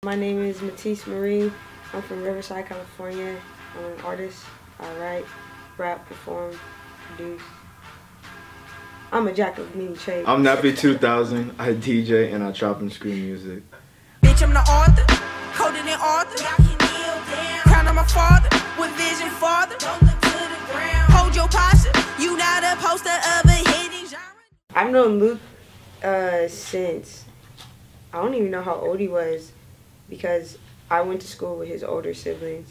My name is Matisse Marie. I'm from Riverside, California. I'm an artist. I write, rap, perform, produce. I'm a jack of many trades. I'm Nappy 2000. I DJ and I chop and screw music. Bitch, I'm the author, colder than Arthur. Crown of my father, with vision farther. Don't look to the ground. Hold your posture. You not a poster of a hidden genre. I've known Luke since I don't even know how old he was, because I went to school with his older siblings,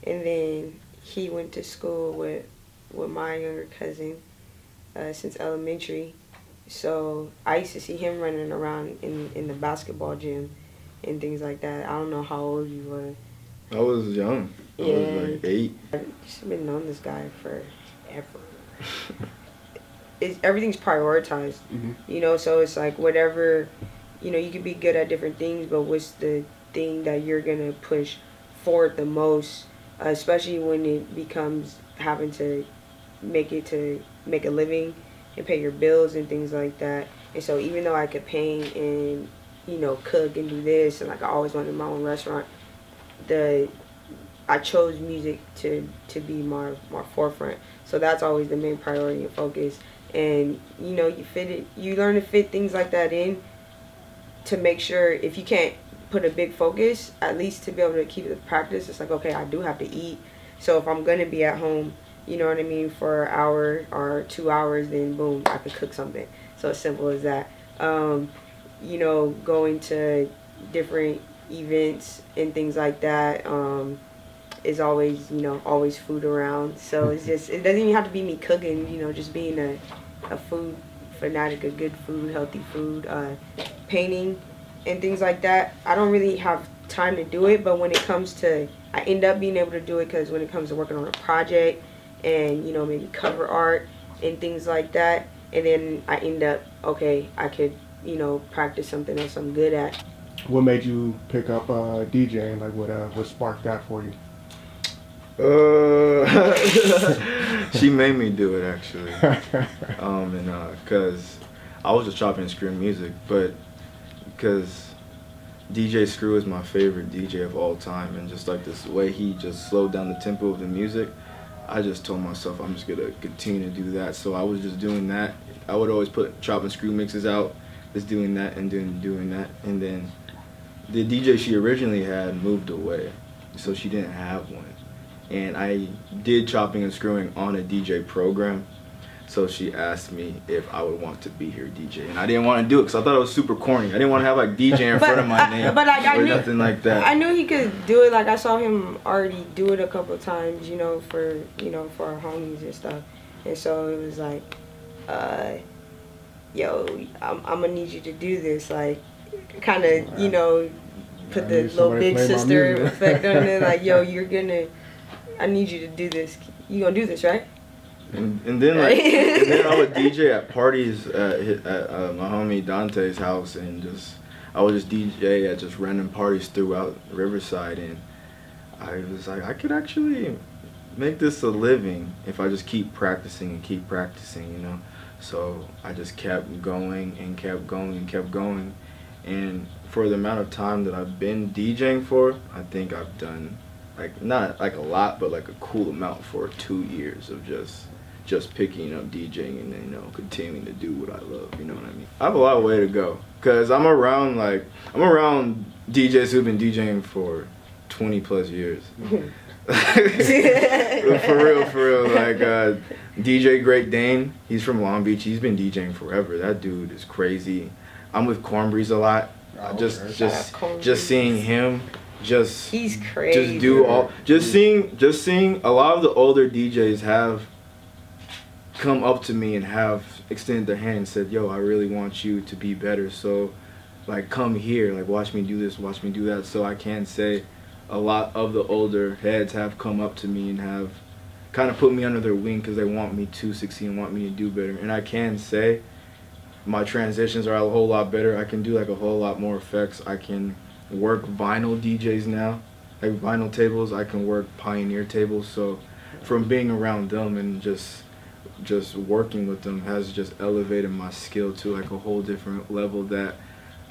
and then he went to school with my younger cousin since elementary. So I used to see him running around in the basketball gym and things like that. I don't know how old you were. I was young. I was like 8. I've just been knowing this guy forever. Everything's prioritized, you know, so it's like whatever, you know, you can be good at different things, but what's the thing that you're going to push forward the most, especially when it becomes having to make a living and pay your bills and things like that. And so even though I could paint and, you know, cook and do this, and like I always wanted my own restaurant, I chose music to be my forefront. So that's always the main priority and focus. And you know, you learn to fit things like that in to make sure, if you can't put a big focus, at least to be able to keep the practice. It's like, okay, I do have to eat. So if I'm gonna be at home, you know what I mean, for an hour or 2 hours, then boom, I could cook something. So as simple as that. You know, going to different events and things like that, is always, you know, always food around. So it's just, it doesn't even have to be me cooking, you know, just being a food fanatic, a good food, healthy food, painting and things like that. I don't really have time to do it, but when it comes to, I end up being able to do it, because when it comes to working on a project and, you know, maybe cover art and things like that, and then I end up, okay, I could, you know, practice something else I'm good at. What made you pick up DJing? Like, what sparked that for you? She made me do it, actually. Cause I was just chopping and screwing music, but because DJ Screw is my favorite DJ of all time, and just like this way he just slowed down the tempo of the music, I just told myself I'm just gonna continue to do that. So I was just doing that. I would always put chop and screw mixes out, just doing that and doing that, and then the DJ she originally had moved away, so she didn't have one. And I did chopping and screwing on a DJ program, so she asked me if I would want to be here DJ, and I didn't want to do it because I thought it was super corny. I didn't want to have like DJ in front of my name, but like, or nothing like that. I knew he could do it. Like, I saw him already do it a couple of times, you know, for our homies and stuff. And so it was like, yo, I'm gonna need you to do this, like, kind of, you know, put the little big sister effect on it, like, yo, I need you to do this. You gonna do this, right? And then like, and then I would DJ at parties at my homie Dante's house, and I would just DJ at just random parties throughout Riverside, and I was like, I could actually make this a living if I just keep practicing, you know. So I just kept going and kept going and kept going, and for the amount of time that I've been DJing for, I think I've done, like, not like a lot, but like a cool amount for 2 years of just picking up DJing and then, you know, continuing to do what I love, you know what I mean? I have a lot of way to go, because I'm around DJs who've been DJing for 20 plus years. for real, like DJ Great Dane, he's from Long Beach, he's been DJing forever. That dude is crazy. I'm with Cornbreeze a lot. Just seeing him he's crazy. Just seeing a lot of the older DJs have come up to me and have extended their hand and said, yo, I really want you to be better, so like, come here, like, watch me do this, watch me do that. So I can say a lot of the older heads have come up to me and have kind of put me under their wing because they want me to succeed and want me to do better. And I can say my transitions are a whole lot better. I can do like a whole lot more effects. I can work vinyl DJs now, like vinyl tables. I can work Pioneer tables. So from being around them and just working with them has just elevated my skill to like a whole different level that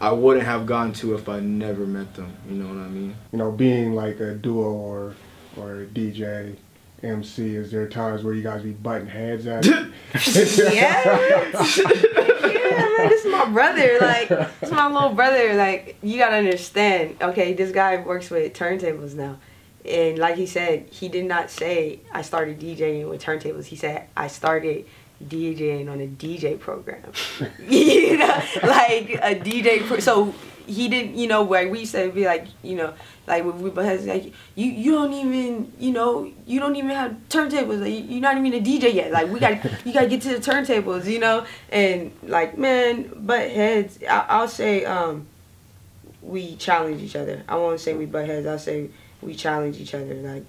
I wouldn't have gotten to if I never met them. You know what I mean? You know, being like a duo or a DJ, MC, is there times where you guys be butting heads at it? Yes. Yeah, man, this is my brother. Like, this is my little brother. Like, you gotta understand. Okay, this guy works with turntables now. And like he said, he did not say I started DJing with turntables. He said I started DJing on a DJ program. You know, like a DJ. So he didn't, you know, where we used to be like, you know, like we like you don't even, you know, you don't even have turntables. Like, you're not even a DJ yet. Like you gotta get to the turntables, you know. And like, man, butt heads. I'll say we challenge each other. I won't say we butt heads. I'll say we challenge each other. Like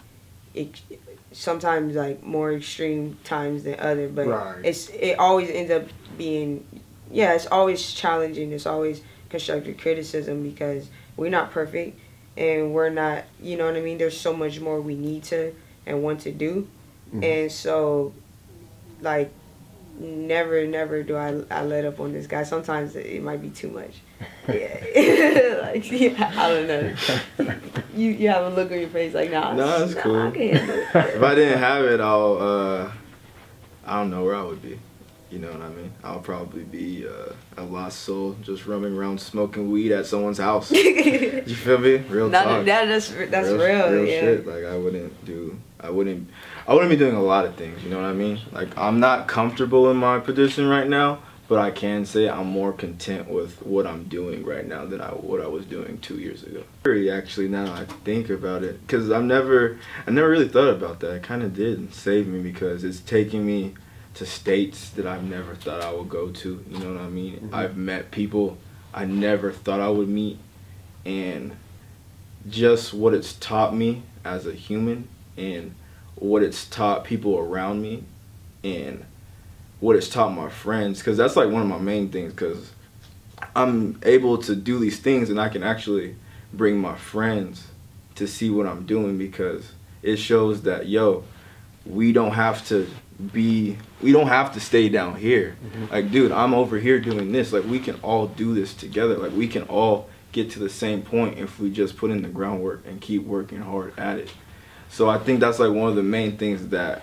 sometimes like more extreme times than other, but right. it always ends up being, yeah, it's always challenging. It's always constructive criticism because we're not perfect and we're not, you know what I mean? There's so much more we need to and want to do. Mm-hmm. And so like never do I let up on this guy. Sometimes it might be too much. Yeah. Like, yeah, I don't know. You have a look on your face like, nah, it's cool. I can handle it. If I didn't have it, I don't know where I would be. You know what I mean? I'll probably be a lost soul just roaming around smoking weed at someone's house. You feel me? Real talk. That's real. Real yeah. shit. Like I wouldn't be doing a lot of things. You know what I mean? Like I'm not comfortable in my position right now, but I can say I'm more content with what I'm doing right now than what I was doing 2 years ago. Actually, now I think about it, because I never really thought about that. It kind of did save me because it's taking me to states that I've never thought I would go to. You know what I mean? Mm-hmm. I've met people I never thought I would meet, and just what it's taught me as a human, and what it's taught people around me, and what it's taught my friends, because that's like one of my main things, because I'm able to do these things and I can actually bring my friends to see what I'm doing, because it shows that, yo, we don't have to stay down here. Mm-hmm. Like, dude, I'm over here doing this. Like, we can all do this together. Like, we can all get to the same point if we just put in the groundwork and keep working hard at it. So I think that's like one of the main things that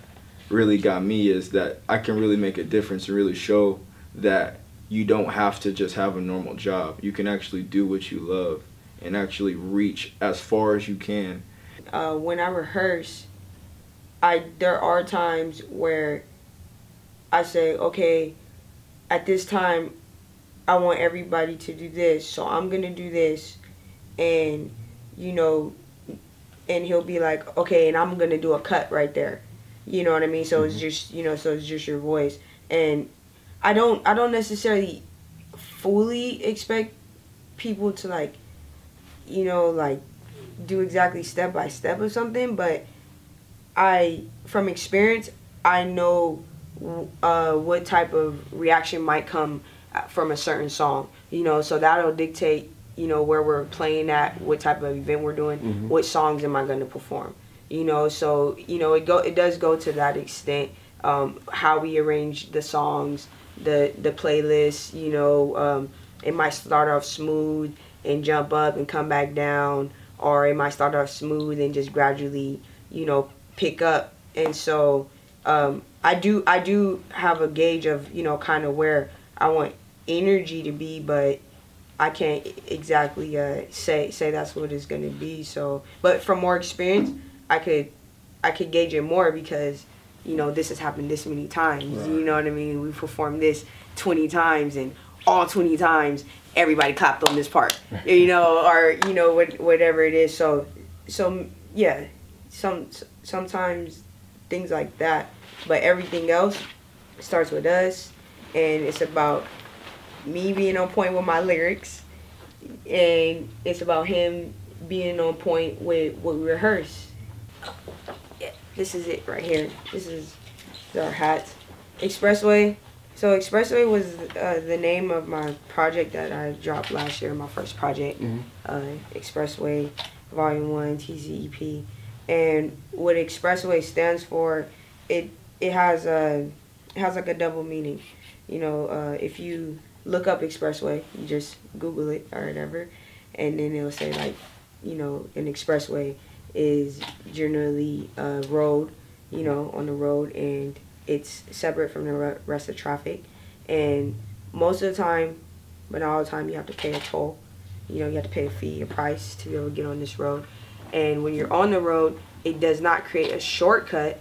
really got me, is that I can really make a difference and really show that you don't have to just have a normal job. You can actually do what you love and actually reach as far as you can. When I rehearse, there are times where I say, okay, at this time, I want everybody to do this, so I'm gonna do this, and you know, and he'll be like, okay, and I'm gonna do a cut right there. You know what I mean? So it's just, you know, so it's just your voice. And I don't necessarily fully expect people to, like, you know, like do exactly step by step or something, but from experience, I know what type of reaction might come from a certain song, you know, so that'll dictate, you know, where we're playing at, what type of event we're doing, what songs am I going to perform. You know, so, you know, it does go to that extent, how we arrange the songs, the playlist, you know, it might start off smooth and jump up and come back down, or it might start off smooth and just gradually, you know, pick up. And so I do have a gauge of, you know, kind of where I want energy to be, but I can't exactly say that's what it's going to be. So, but from more experience, I could gauge it more, because, you know, this has happened this many times. Right. You know what I mean? We performed this 20 times, and all 20 times everybody clapped on this part. You know, or, you know, whatever it is. So yeah, sometimes things like that. But everything else starts with us, and it's about me being on point with my lyrics, and it's about him being on point with what we rehearse. Yeah, this is it right here. This is our hats. Expressway. So Expressway was the name of my project that I dropped last year, my first project. Expressway Volume 1 TZEP. And what Expressway stands for, it has like a double meaning. You know, if you look up Expressway. You just Google it or whatever, and then it'll say like, you know, an expressway is generally a road, you know, on the road, and it's separate from the rest of traffic. And most of the time, but not all the time, you have to pay a toll. You know, you have to pay a fee, a price to be able to get on this road. And when you're on the road, it does not create a shortcut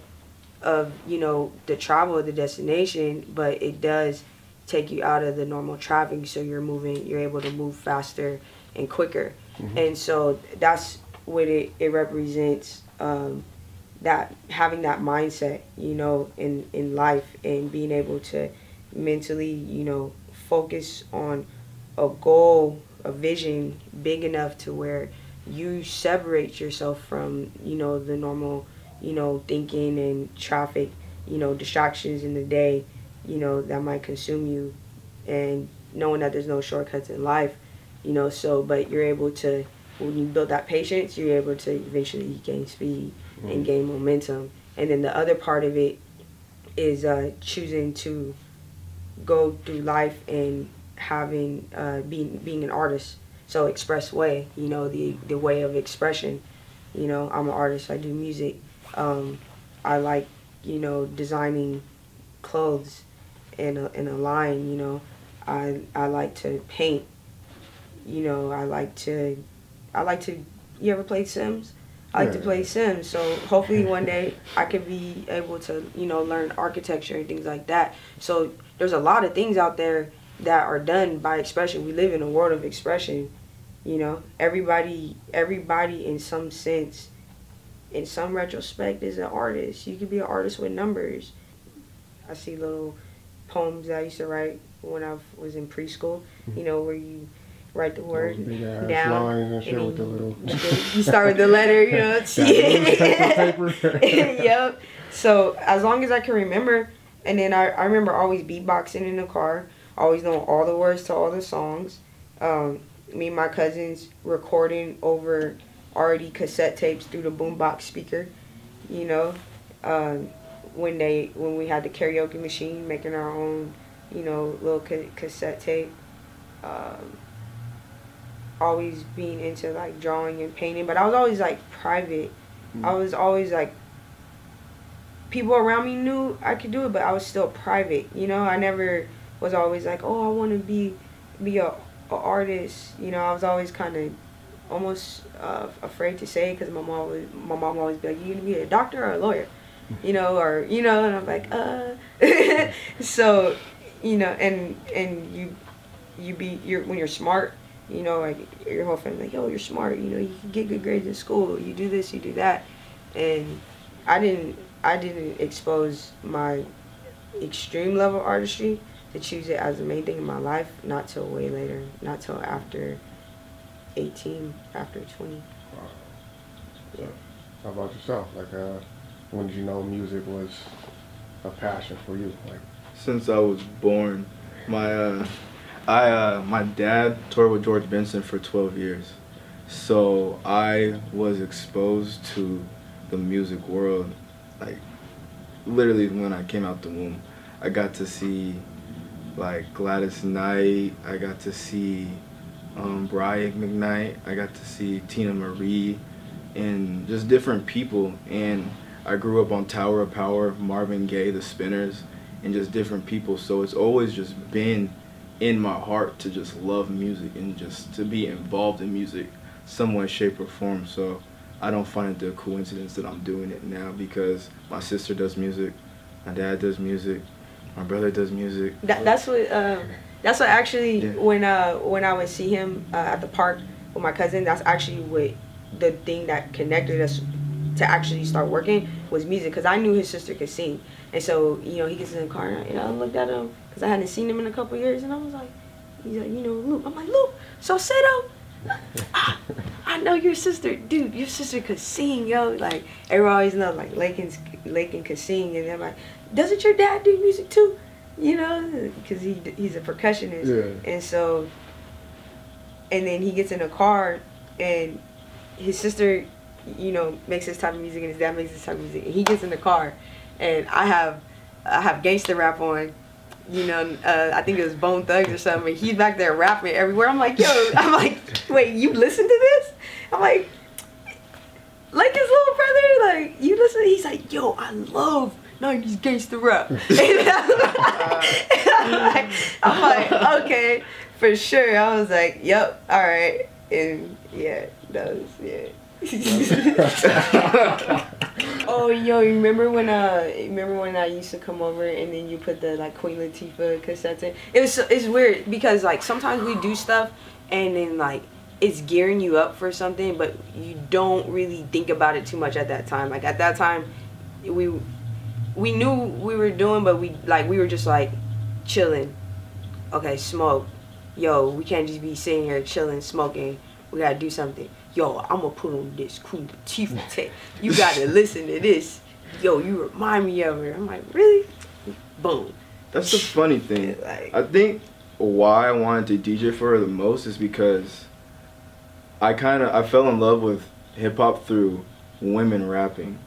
of, you know, the travel of the destination, but it does take you out of the normal traffic, so you're able to move faster and quicker. And so that's what it represents, that having that mindset, you know, in life, and being able to mentally, you know, focus on a goal, a vision big enough to where you separate yourself from, you know, the normal, you know, thinking and traffic, you know, distractions in the day, you know, that might consume you, and knowing that there's no shortcuts in life, you know. So, but you're able to, when you build that patience, you're able to eventually gain speed and gain momentum. And then the other part of it is choosing to go through life and having being an artist. So Expressway, you know, the way of expression. You know, I'm an artist. I do music. I like, you know, designing clothes in a line. You know, I like to paint. You know, I like to. You ever play Sims? I like to play Sims. So hopefully one day I could be able to, you know, learn architecture and things like that. So there's a lot of things out there that are done by expression. We live in a world of expression. You know, everybody in some sense, in some retrospect, is an artist. You could be an artist with numbers. I see little poems that I used to write when I was in preschool, you know, where you write the word down, and then with the little you start with the letter, you know. Yep. So as long as I can remember, and then I remember always beatboxing in the car, always knowing all the words to all the songs. Me and my cousins recording over already cassette tapes through the boombox speaker, you know. When we had the karaoke machine, making our own, you know, little cassette tape. Always being into like drawing and painting, but I was always like private. I was always like, people around me knew I could do it, but I was still private. You know, I never was always like, oh, I want to be a artist. You know, I was always kind of almost afraid to say it, because my mom always be like, you gonna be a doctor or a lawyer, you know, or, you know, and I'm like, so, you know, and when you're smart, you know, like your whole family like, yo, you're smart, you know, you can get good grades in school, you do this, you do that. And I didn't expose my extreme level artistry to choose it as the main thing in my life, not till way later, not till after 18, after 20. Wow. Yeah. How about yourself? Like, when did you know music was a passion for you? Like, since I was born. My dad toured with George Benson for 12 years. So I was exposed to the music world, like, literally when I came out the womb. I got to see, like, Gladys Knight. I got to see Brian McKnight. I got to see Tina Marie, and just different people. And I grew up on Tower of Power, Marvin Gaye, The Spinners, and just different people. So it's always just been in my heart to just love music and just to be involved in music some way, shape, or form. So I don't find it a coincidence that I'm doing it now, because my sister does music, my dad does music, my brother does music. That's what actually, yeah. When I would see him at the park with my cousin, that's actually what the thing that connected us to actually start working was music, because I knew his sister could sing. And so, you know, he gets in the car, and I looked at him, because I hadn't seen him in a couple of years, and I was like, he's like, you know, Luke. I'm like, Luke, Salcedo? I know your sister. Dude, your sister could sing, yo. Like, everyone always knows, like, Lakin could sing, and they're like, doesn't your dad do music too? You know, because he's a percussionist. Yeah. And so, and then he gets in a car, and his sister, you know, makes this type of music, and his dad makes this type of music, and he gets in the car, and I have gangster rap on, you know, I think it was Bone Thugs or something. He's back there rapping everywhere. I'm like, wait, you listen to this? I'm like his little brother, like, you listen? He's like, yo, I love 90s gangsta rap. I'm like, okay, for sure. I was like, yep, all right. And yeah, that was, yeah. Oh, yo, you remember when I used to come over and then you put the like Queen Latifah cassettes in? It's weird because like sometimes we do stuff and then like it's gearing you up for something, but you don't really think about it too much at that time. Like at that time, we knew we were doing, but we were just like chilling. Okay, smoke. Yo, we can't just be sitting here chilling, smoking. We gotta do something. Yo, I'm gonna put on this Queen Latifah tape. You gotta listen to this. Yo, you remind me of her. I'm like, really? Boom. That's the funny thing. Like, I think why I wanted to DJ for her the most is because I fell in love with hip hop through women rapping.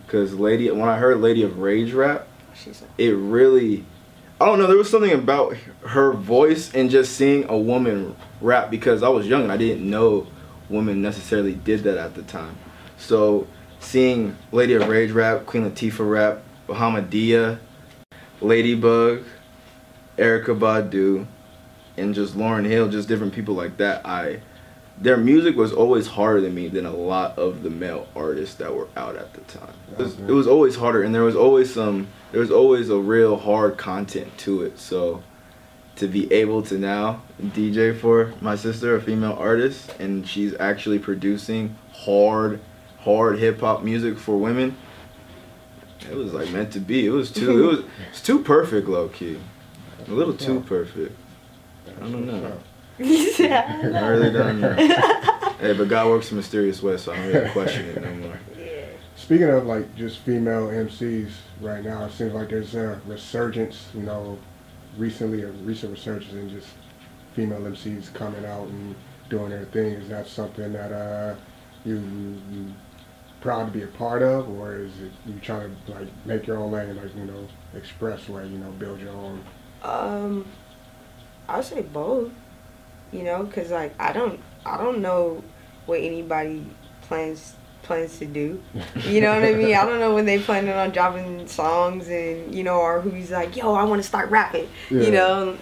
Because when I heard Lady of Rage rap, it really, I don't know, there was something about her voice and just seeing a woman rap, because I was young and I didn't know women necessarily did that at the time. So seeing Lady of Rage rap, Queen Latifah rap, Bahamadia, Ladybug, Erykah Badu, and just Lauryn Hill, just different people like that, their music was always harder than me than a lot of the male artists that were out at the time. It was always harder, and there was always a real hard content to it. So to be able to now DJ for my sister, a female artist, and she's actually producing hard hip hop music for women, it was like meant to be. It was too perfect, low key. A little too perfect. I don't know. I really don't know. Hey, but God works in mysterious ways, so I don't really question it no more. Speaking of like just female MCs right now, it seems like there's a resurgence, you know, recent resurgence in just female MCs coming out and doing their thing. Is that something that you proud to be a part of, or is it you trying to like make your own lane, like, you know, Expressway, you know, build your own? I'd say both. You know, cause like I don't know what anybody plans to do. You know what I mean? I don't know when they planning on dropping songs, and you know, or who's like, yo, I want to start rapping. Yeah. You know,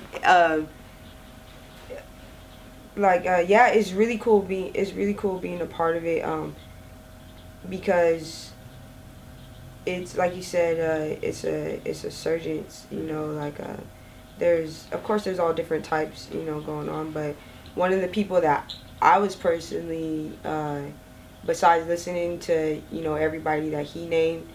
yeah, it's really cool being a part of it. Because it's like you said, it's a surgence. You know, like there's all different types, you know, going on, but one of the people that I was personally, besides listening to, you know, everybody that he named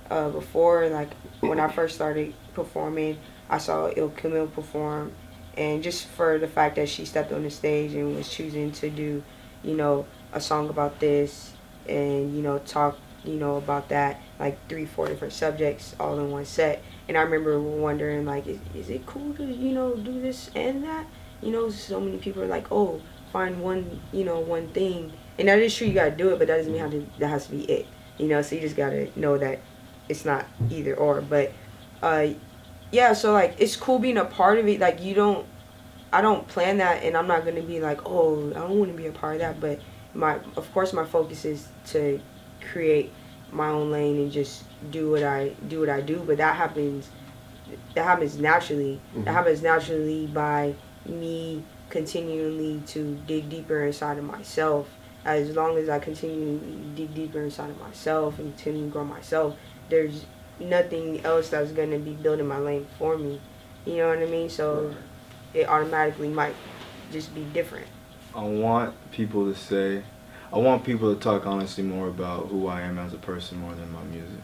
before, like when I first started performing, I saw Il Camille perform, and just for the fact that she stepped on the stage and was choosing to do, you know, a song about this, and, you know, talk, you know, about that, like 3-4 different subjects all in one set. And I remember wondering, like, is it cool to, you know, do this and that? You know, so many people are like, oh, find one, you know, one thing. And that is true, you gotta do it, but that doesn't mean that has to be it. You know, so you just gotta know that it's not either or. But, yeah, so, like, it's cool being a part of it. Like, I don't plan that, and I'm not gonna be like, oh, I don't wanna be a part of that. But of course, my focus is to create my own lane and just do what I do, but that happens naturally. That happens naturally by me continually to dig deeper inside of myself. As long as I continue to dig deeper inside of myself and continue to grow myself, there's nothing else that's going to be building my lane for me. You know what I mean? So it automatically might just be different. I want people to talk honestly more about who I am as a person more than my music.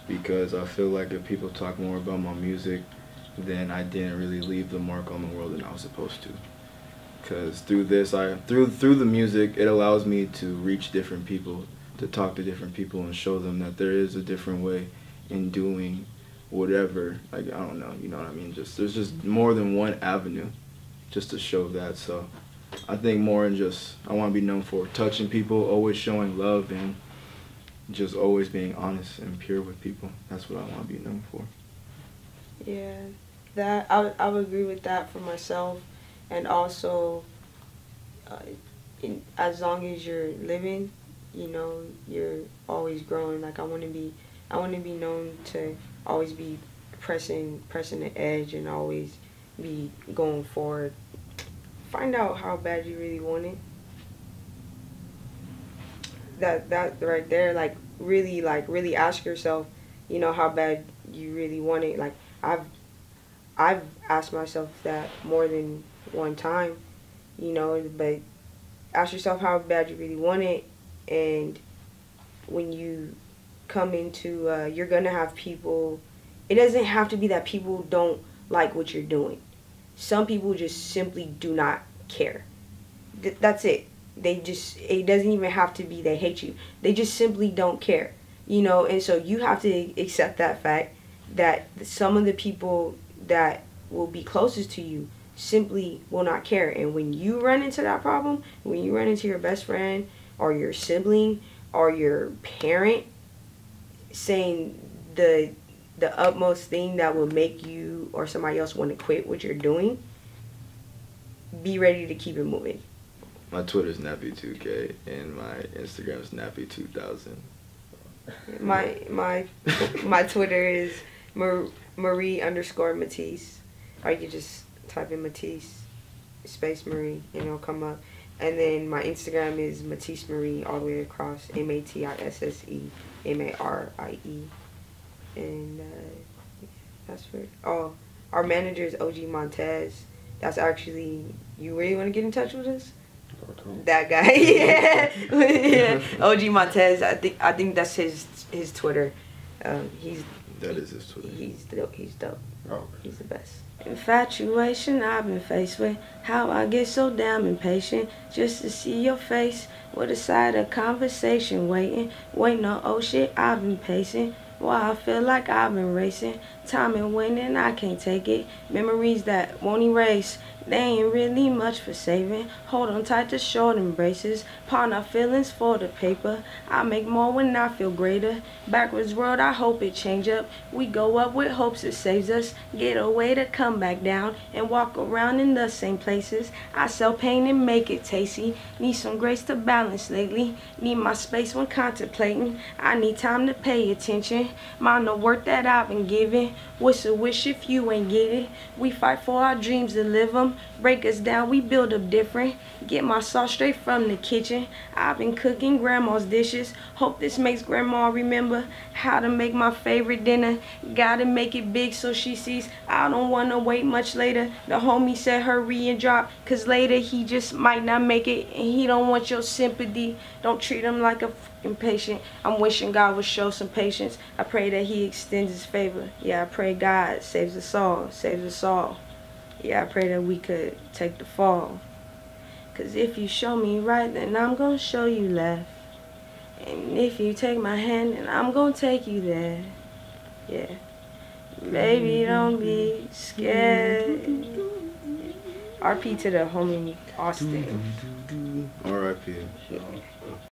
Because I feel like if people talk more about my music, then I didn't really leave the mark on the world that I was supposed to. Because through the music, it allows me to reach different people, to talk to different people and show them that there is a different way in doing whatever. Like, I don't know, you know what I mean? There's just more than one avenue just to show that. So I think more in just, I want to be known for touching people, always showing love, and just always being honest and pure with people. That's what I want to be known for. Yeah. that I would agree with that for myself, and also, as long as you're living, you know, you're always growing. Like I want to be known to always be pressing the edge and always be going forward. Find out how bad you really want it. That right there, like really ask yourself, you know, how bad you really want it. Like I've asked myself that more than one time, you know, but ask yourself how bad you really want it. And when you come into, you're gonna have people, it doesn't have to be that people don't like what you're doing. Some people just simply do not care. That's it. It doesn't even have to be they hate you. They just simply don't care, you know. And so you have to accept that fact that some of the people that will be closest to you simply will not care. And when you run into that problem, when you run into your best friend or your sibling or your parent saying the utmost thing that will make you or somebody else want to quit what you're doing, be ready to keep it moving. My Twitter's Nappy2K and my Instagram's Nappy2000. My Twitter is Marie_Matisse. Or you can just type in Matisse space Marie and it'll come up. And then my Instagram is Matisse Marie all the way across, MATISSE MARIE. And that's for our manager is ogmontez. That's actually, you really want to get in touch with us? That guy, yeah. Yeah. ogmontez. I think that's his Twitter. That is his Twitter. He's dope. Oh, okay. He's the best. Infatuation I've been faced with. How I get so damn impatient just to see your face with a side of conversation waiting on oh shit I've been pacing. Why I feel like I've been racing. Time and winning, I can't take it. Memories that won't erase. They ain't really much for saving. Hold on tight to short embraces. Pawn our feelings for the paper. I make more when I feel greater. Backwards world, I hope it change up. We go up with hopes it saves us. Get a way to come back down and walk around in the same places. I sell pain and make it tasty. Need some grace to balance lately. Need my space when contemplating. I need time to pay attention. Mind the work that I've been given. What's a wish if you ain't get it? We fight for our dreams to live them. Break us down, we build up different. Get my sauce straight from the kitchen. I've been cooking grandma's dishes. Hope this makes grandma remember how to make my favorite dinner. Gotta make it big so she sees I don't wanna wait much later. The homie said hurry and drop, cause later he just might not make it and he don't want your sympathy. Don't treat him like a fucking patient. I'm wishing God would show some patience. I pray that he extends his favor. Yeah, I pray God saves us all, saves us all. Yeah, I pray that we could take the fall. Cause if you show me right, then I'm gonna show you left. And if you take my hand, then I'm gonna take you there. Yeah. Baby, don't be scared. RP to the homie Austin. R.I.P. Yeah.